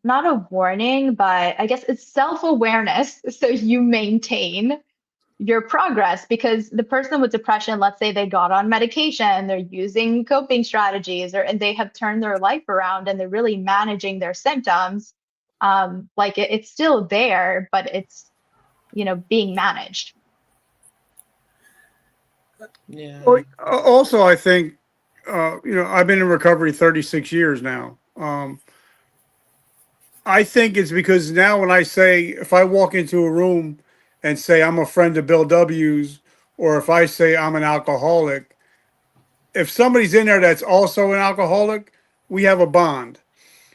not a warning, but I guess it's self-awareness. So you maintain your progress, because the person with depression, let's say they got on medication, they're using coping strategies, and they have turned their life around and they're really managing their symptoms. Like it's still there, but it's, being managed. Yeah. Also, I think, I've been in recovery 36 years now. I think it's because now when I say, if I walk into a room and say I'm a friend of Bill W's, or if I say I'm an alcoholic, if somebody's in there that's also an alcoholic, we have a bond.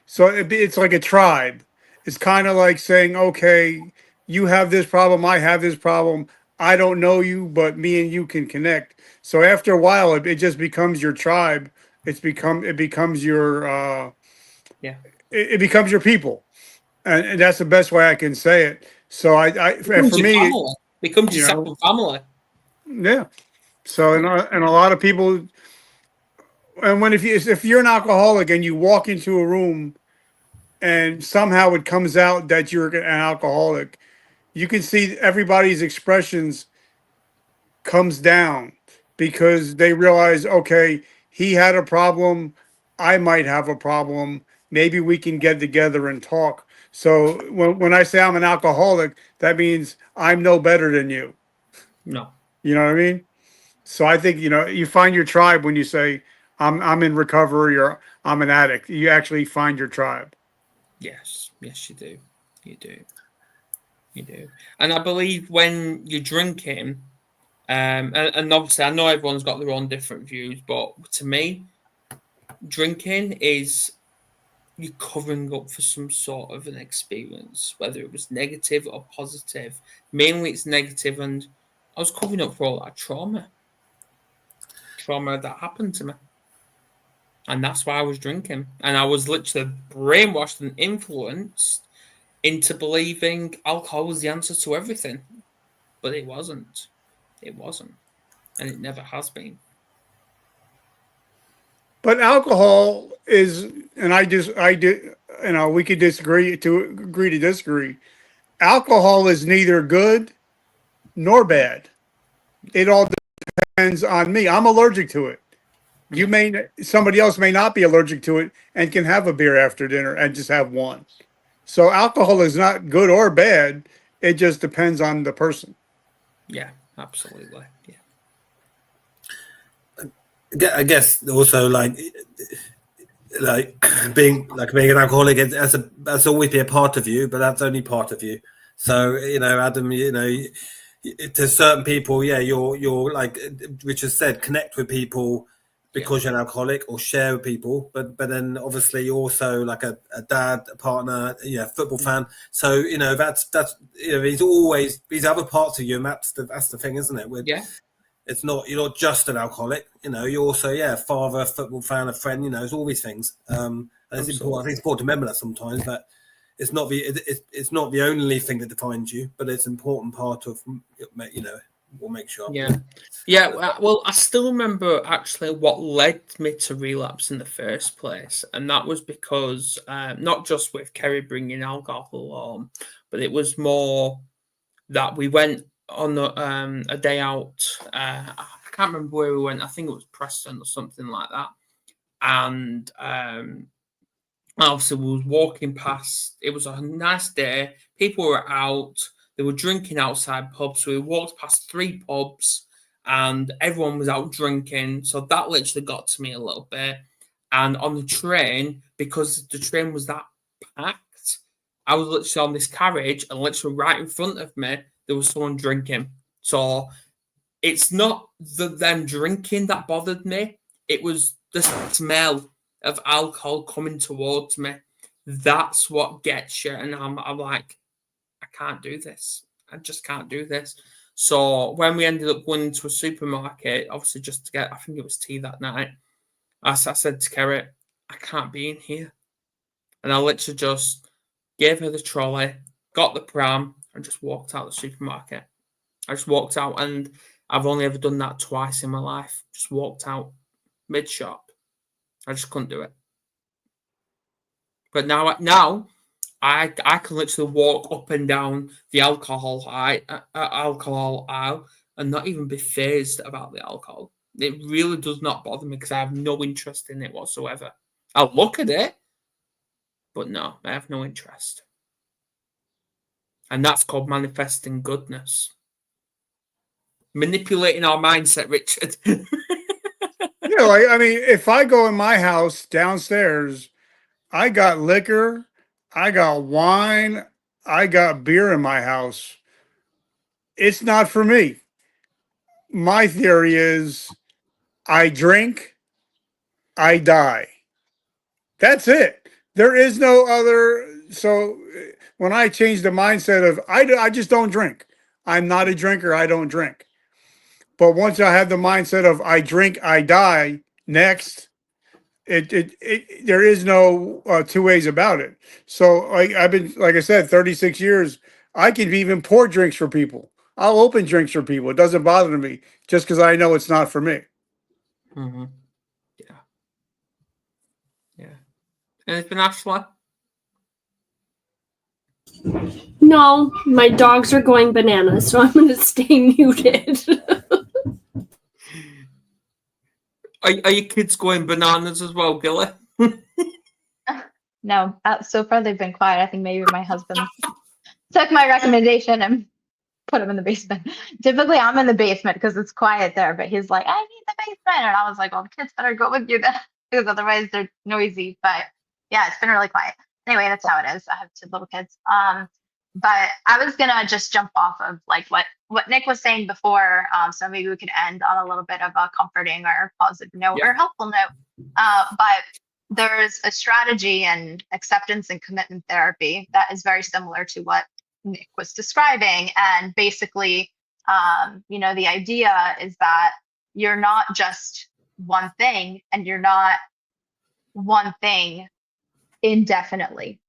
So it's like a tribe. It's kind of like saying, okay, you have this problem, I have this problem. I don't know you, but me and you can connect. So after a while, it just becomes your tribe. It becomes your it becomes your people, and that's the best way I can say it. So for me, family. Becomes your second family. Yeah. So and a lot of people, and if you're an alcoholic and you walk into a room and somehow it comes out that you're an alcoholic, you can see everybody's expressions comes down because they realize, okay, he had a problem, I might have a problem. Maybe we can get together and talk. So when I say I'm an alcoholic, that means I'm no better than you. No. You know what I mean? So I think, you find your tribe when you say I'm in recovery or I'm an addict. You actually find your tribe. Yes, you do. You do. And I believe when you're drinking, and obviously I know everyone's got their own different views, but to me, drinking is you're covering up for some sort of an experience, whether it was negative or positive. Mainly it's negative, and I was covering up for all that trauma that happened to me. And that's why I was drinking. And I was literally brainwashed and influenced into believing alcohol was the answer to everything. But it wasn't. It wasn't. And it never has been. But alcohol is, and I did, we could agree to disagree. Alcohol is neither good nor bad. It all depends on me. I'm allergic to it. Somebody else may not be allergic to it and can have a beer after dinner and just have one. So alcohol is not good or bad. It just depends on the person. Yeah, absolutely. Yeah. I guess also like being an alcoholic, that's always be a part of you, but that's only part of you. So Adam, to certain people, you're like Richard said, connect with people because you're an alcoholic, or share with people. But then obviously you're also like a dad, a partner, football fan. So that's he's always these other parts of you, and that's the thing, isn't it? It's not, you're not just an alcoholic, you're also, a father, a football fan, a friend, it's all these things. And it's important. I think it's important to remember that sometimes, that it's not the only thing that defines you, but it's an important part of, we'll make sure. Yeah. Well, I still remember actually what led me to relapse in the first place. And that was because, not just with Kerry bringing alcohol home, but it was more that we went on a day out. I can't remember where we went. I think it was Preston or something like that. And obviously we was walking past. It was a nice day. People were out. They were drinking outside pubs. So we walked past 3 pubs and everyone was out drinking. So that literally got to me a little bit. And on the train, because the train was that packed, I was literally on this carriage and literally right in front of me, there was someone drinking. So it's not them drinking that bothered me. It was the smell of alcohol coming towards me. That's what gets you. And I'm like, I can't do this. I just can't do this. So when we ended up going into a supermarket, obviously just to get, I think it was tea that night, I said to Kerry, I can't be in here. And I literally just gave her the trolley, got the pram, and just walked out the supermarket. I just walked out, and I've only ever done that twice in my life. Just walked out mid-shop. I just couldn't do it. But now I can literally walk up and down the alcohol aisle and not even be fazed about the alcohol. It really does not bother me because I have no interest in it whatsoever. I'll look at it, but no, I have no interest. And that's called manifesting goodness. Manipulating our mindset, Richard. I mean, if I go in my house downstairs, I got liquor, I got wine, I got beer in my house. It's not for me. My theory is I drink, I die. That's it. There is no other. So when I change the mindset of I just don't drink. I'm not a drinker. I don't drink. But once I have the mindset of I drink, I die, next, there is no 2 ways about it. So I've been, like I said, 36 years. I can even pour drinks for people. I'll open drinks for people. It doesn't bother me just because I know it's not for me. Mm-hmm. Yeah. Anything, Ashley? No, my dogs are going bananas, so I'm going to stay muted. Are your kids going bananas as well, Gilly? No, so far they've been quiet. I think maybe my husband took my recommendation and put him in the basement. Typically, I'm in the basement because it's quiet there, but he's like, I need the basement. And I was like, well, the kids better go with you then because otherwise they're noisy. But yeah, it's been really quiet. Anyway, that's how it is. I have 2 little kids. But I was gonna just jump off of like what Nick was saying before. So maybe we could end on a little bit of a comforting or positive note or helpful note. But there's a strategy in acceptance and commitment therapy that is very similar to what Nick was describing. And basically, the idea is that you're not just one thing and you're not one thing indefinitely.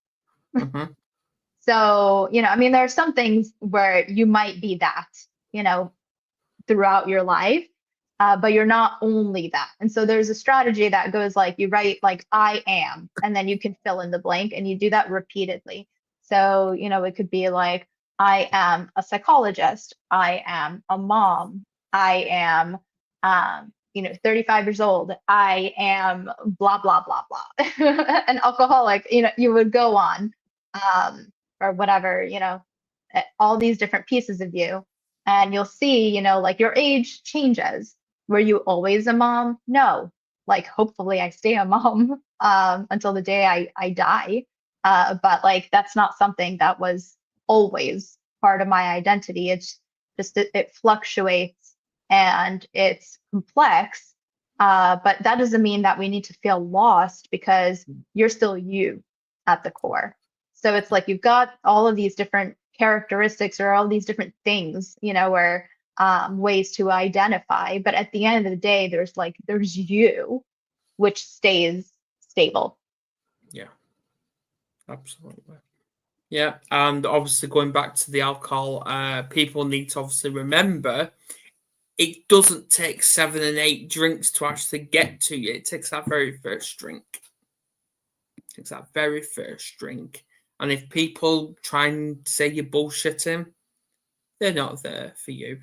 Mm-hmm. So, there are some things where you might be that, throughout your life, but you're not only that. And so there's a strategy that goes like you write like I am, and then you can fill in the blank and you do that repeatedly. So, it could be like, I am a psychologist. I am a mom. I am, 35 years old. I am blah, blah, blah, blah. An alcoholic, you would go on, or whatever, all these different pieces of you. And you'll see, like your age changes. Were you always a mom? No. Like, hopefully I stay a mom until the day I die. But like, that's not something that was always part of my identity. It's just, it fluctuates and it's complex. But that doesn't mean that we need to feel lost because you're still you at the core. So it's like you've got all of these different characteristics or all these different things, or ways to identify. But at the end of the day, there's you, which stays stable. Yeah, absolutely. Yeah, and obviously going back to the alcohol, people need to obviously remember it doesn't take 7 and 8 drinks to actually get to you. It takes that very first drink. It takes that very first drink. And if people try and say you're bullshitting, they're not there for you.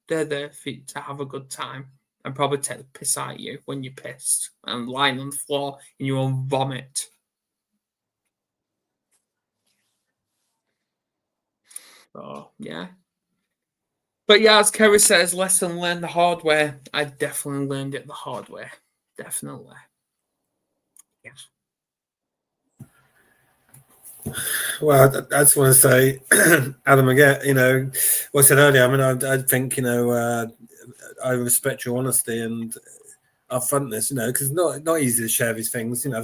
They're there to have a good time and probably take the piss out of you when you're pissed and lying on the floor in your own vomit. So, yeah. But yeah, as Kerry says, lesson learned the hard way. I definitely learned it the hard way. Definitely. Yeah. Well, I just want to say, Adam, again, what I said earlier, I mean, I think, I respect your honesty and upfrontness, because it's not easy to share these things, and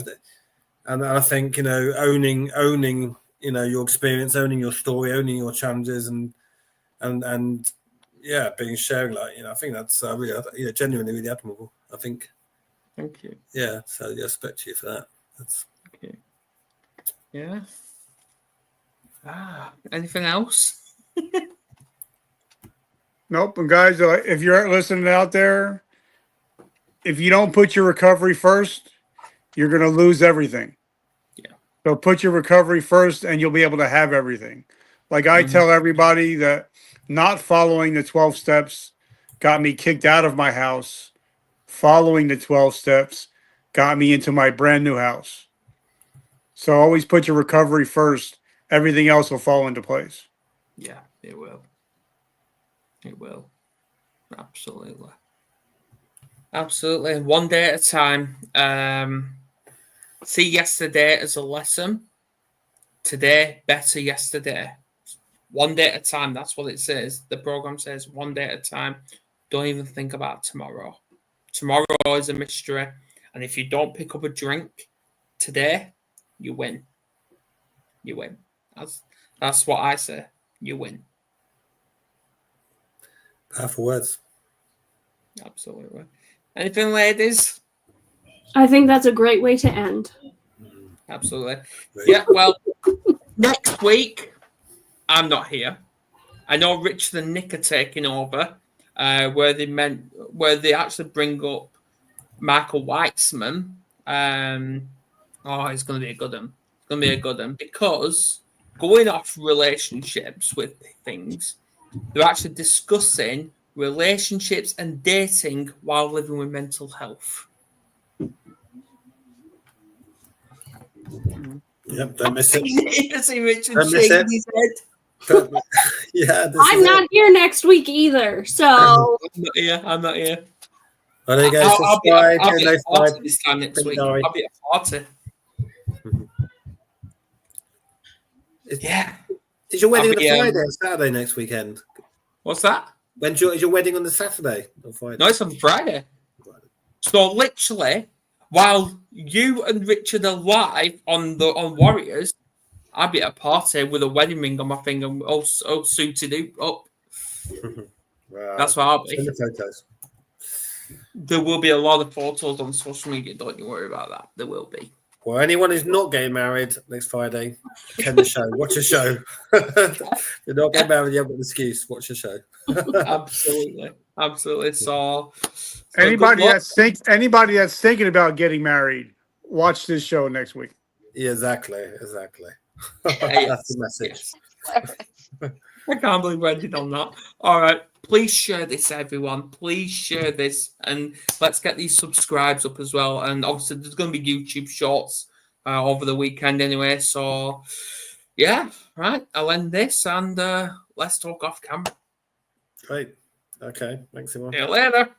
I think, owning, your experience, owning your story, owning your challenges and yeah, being sharing, I think that's really, genuinely really admirable, I think. Thank you. Yeah, so I respect you for that. That's okay. Yeah. Anything else? Nope. And guys, if you're listening out there, if you don't put your recovery first, you're going to lose everything. Yeah. So put your recovery first and you'll be able to have everything. Like I tell everybody that not following the 12 steps got me kicked out of my house. Following the 12 steps got me into my brand new house. So always put your recovery first. Everything else will fall into place. Yeah, it will. It will. Absolutely. Absolutely. One day at a time. See yesterday as a lesson. Today, better yesterday. One day at a time. That's what it says. The program says one day at a time. Don't even think about tomorrow. Tomorrow is a mystery. And if you don't pick up a drink today, you win. You win. That's what I say. You win. powerful words. Absolutely. Anything, ladies? I think that's a great way to end. Absolutely. Yeah, well, next week, I'm not here. I know Richard and Nick are taking over, where they actually bring up Michael Weitzman. It's going to be a good one. It's going to be a good one because going off relationships with things. They're actually discussing relationships and dating while living with mental health. Yep, don't miss it. You see Richard Don't miss shaking it. his head. Yeah, I'm not here next week either, so I'm not here. Well, there you go. I'll be at a Subscribe, party this time next week. Sorry. I'll be at a party. Yeah. Is your wedding I'll on be, the Friday or Saturday next weekend? What's that? Is your wedding on the Saturday or Friday? No, it's on Friday. So literally, while you and Richard are live on Warriors, I'll be at a party with a wedding ring on my finger, all suited up. Wow. That's what I'll Send be. the photos. There will be a lot of photos on social media. Don't you worry about that. There will be. Well, anyone who's not getting married next Friday, attend the show. Watch a show. If you're not getting married, you have got an excuse. Watch a show. Absolutely. So Anybody that's thinking about getting married, watch this show next week. Yeah, exactly. Yes, That's the message. I can't believe we ended on that. All right. Please share this, everyone. Please share this, and let's get these subscribes up as well. And obviously, there's going to be YouTube shorts over the weekend anyway. So, yeah, right. I'll end this, and let's talk off camera. Great. Okay. Thanks, everyone. See you later.